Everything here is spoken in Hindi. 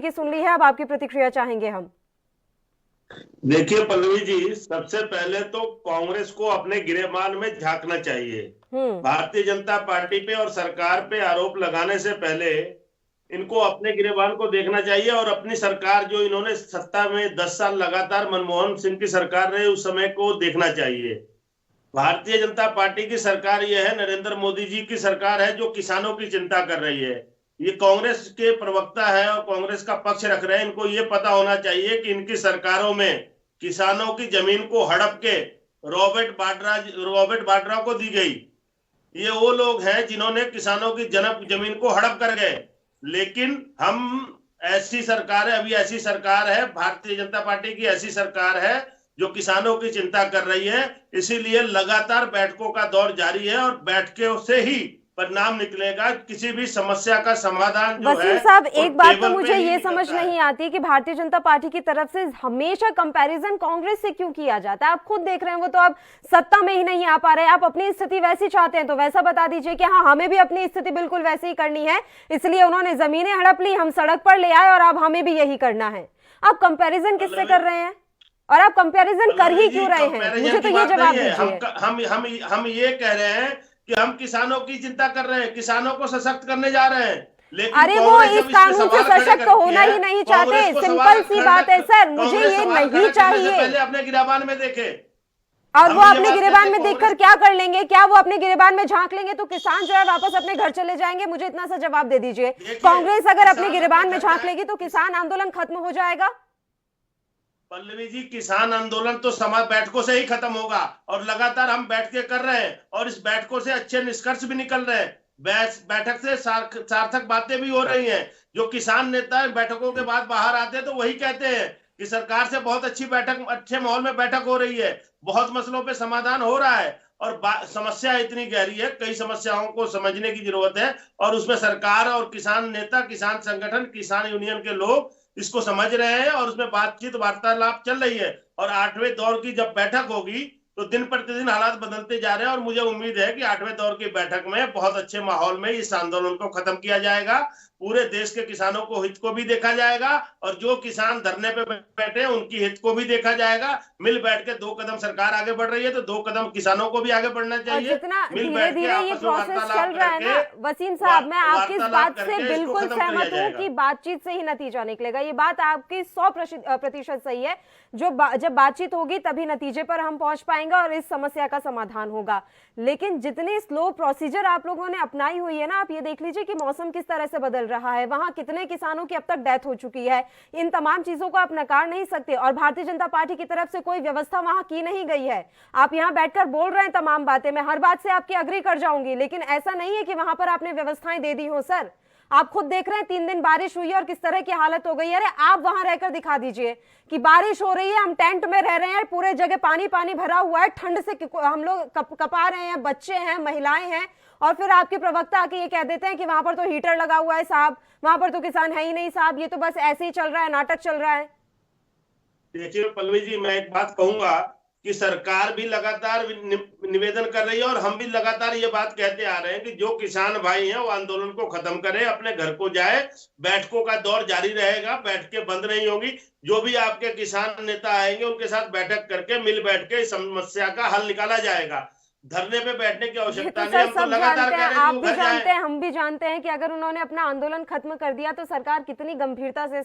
की सुन ली है, अब आपकी प्रतिक्रिया चाहेंगे हम। देखिए पल्लवी जी, सबसे पहले तो कांग्रेस को अपने गिरेबान में झांकना चाहिए। हम्म। भारतीय जनता पार्टी पे और सरकार पे आरोप लगाने से पहले इनको अपने गिरेबान को देखना चाहिए और अपनी सरकार जो इन्होंने सत्ता में 10 साल लगातार मनमोहन सिंह की सरकार रही उस समय को देखना चाहिए। भारतीय जनता पार्टी की सरकार यह है, नरेंद्र मोदी जी की सरकार है जो किसानों की चिंता कर रही है। ये कांग्रेस के प्रवक्ता है और कांग्रेस का पक्ष रख रहे हैं। इनको ये पता होना चाहिए कि इनकी सरकारों में किसानों की जमीन को हड़प के रॉबर्ट वाड्रा को दी गई। ये वो लोग हैं जिन्होंने किसानों की जमीन को हड़प कर गए। लेकिन हम ऐसी सरकार है, अभी ऐसी सरकार है, भारतीय जनता पार्टी की ऐसी सरकार है जो किसानों की चिंता कर रही है। इसीलिए लगातार बैठकों का दौर जारी है और बैठकों से ही परिणाम निकलेगा। किसी भी समस्या का समाधान जो है वसीम साहब, वो एक बात तो टेबल पे मुझे ही ये समझ निकलता है। नहीं आती कि भारतीय जनता पार्टी की तरफ से हमेशा कंपैरिजन कांग्रेस से क्यों किया जाता है। आप खुद देख रहे हैं, वो तो आप सत्ता में ही नहीं आ पा रहे। आप अपनी स्थिति वैसी चाहते हैं तो वैसा बता दीजिए कि हाँ, हमें भी अपनी स्थिति बिल्कुल वैसे ही करनी है, इसलिए उन्होंने जमीनें हड़प ली, हम सड़क पर ले आए और अब हमें भी यही करना है। आप कंपेरिजन किससे कर रहे हैं और आप कंपेरिजन कर ही क्यों रहे हैं? मुझे तो ये जवाब दीजिए। हम ये कह रहे हैं कि हम किसानों की चिंता कर रहे हैं, किसानों को सशक्त करने जा रहे हैं। लेकिन अरे वो इस कानून से सशक्त होना ही नहीं चाहते, सिंपल सी बात है सर, मुझे ये नहीं चाहिए। पहले अपने गिराबान में देखे और वो अपने गिरेबान में देखकर क्या कर लेंगे? क्या वो अपने गिरेबान में झांक लेंगे तो किसान जो है वापस अपने घर चले जाएंगे? मुझे इतना सा जवाब दे दीजिए। कांग्रेस अगर अपने गिरेबान में झांक लेगी तो किसान आंदोलन खत्म हो जाएगा? पल्लवी जी, किसान आंदोलन तो समाज बैठकों से ही खत्म होगा और लगातार हम बैठ के कर रहे हैं और इस बैठकों से अच्छे निष्कर्ष भी निकल रहे हैं। बैठक से सार्थक बातें भी हो रही हैं। जो किसान नेता बैठकों के बाद बाहर आते हैं तो वही कहते हैं कि सरकार से बहुत अच्छी बैठक, अच्छे माहौल में बैठक हो रही है, बहुत मसलों पे समाधान हो रहा है और समस्या इतनी गहरी है, कई समस्याओं को समझने की जरूरत है और उसमें सरकार और किसान नेता, किसान संगठन, किसान यूनियन के लोग इसको समझ रहे हैं और उसमें बातचीत वार्तालाप चल रही है। और 8वें दौर की जब बैठक होगी तो दिन प्रतिदिन हालात बदलते जा रहे हैं और मुझे उम्मीद है कि 8वें दौर की बैठक में बहुत अच्छे माहौल में इस आंदोलन को खत्म किया जाएगा। पूरे देश के किसानों को हित को भी देखा जाएगा और जो किसान धरने पे बैठे हैं उनकी हित को भी देखा जाएगा। मिल बैठ के 2 कदम सरकार आगे बढ़ रही है तो 2 कदम किसानों को भी आगे बढ़ना चाहिए। जितना धीरे धीरे ये प्रोसेस चल रहा है ना वसीम साहब, मैं आपकी इस बात से बिल्कुल सहमत हूँ कि बातचीत से ही नतीजा निकलेगा। ये बात आपकी 100% सही है। जब बातचीत होगी तभी नतीजे पर हम पहुंच पाएंगे और इस समस्या का समाधान होगा। लेकिन जितनी स्लो प्रोसीजर आप लोगों ने अपनाई हुई है ना, आप ये देख लीजिए कि मौसम किस तरह से बदल रहा है, वहां कितने किसानों की अब तक डेथ हो चुकी है। इन तमाम चीजों को आप नकार नहीं सकते और भारतीय जनता पार्टी की तरफ से कोई व्यवस्था वहां की नहीं गई है। आप यहां बैठकर बोल रहे हैं तमाम बातें, मैं हर बात से आपकी अग्री कर जाऊंगी, लेकिन ऐसा नहीं है कि वहां पर आपने व्यवस्थाएं दे दी हो सर। आप खुद देख रहे हैं 3 दिन बारिश हुई है और किस तरह की हालत हो गई है। अरे आप वहां रहकर दिखा दीजिए कि बारिश हो रही है, हम टेंट में रह रहे हैं, पूरे जगह पानी पानी भरा हुआ है, ठंड से हम लोग कपा रहे हैं, बच्चे हैं, महिलाएं हैं, और फिर आपके प्रवक्ता आके ये कह देते हैं कि वहां पर तो हीटर लगा हुआ है साहब, वहां पर तो किसान है ही नहीं साहब, ये तो बस ऐसे ही चल रहा है, नाटक चल रहा है। देखिए पल्लवी जी, मैं एक बात कहूंगा कि सरकार भी लगातार निवेदन कर रही है और हम भी लगातार ये बात कहते आ रहे हैं कि जो किसान भाई हैं वो आंदोलन को खत्म करें, अपने घर को जाए। बैठकों का दौर जारी रहेगा, बैठकें बंद नहीं होगी। जो भी आपके किसान नेता आएंगे उनके साथ बैठक करके मिल बैठ के इस समस्या का हल निकाला जाएगा। धरने पे बैठने की आवश्यकता नहीं, हम तो लगातार कह रहे हैं आप भी जानते हैं, हम भी जानते हैं कि अगर उन्होंने अपना आंदोलन खत्म कर दिया तो सरकार कितनी गंभीरता से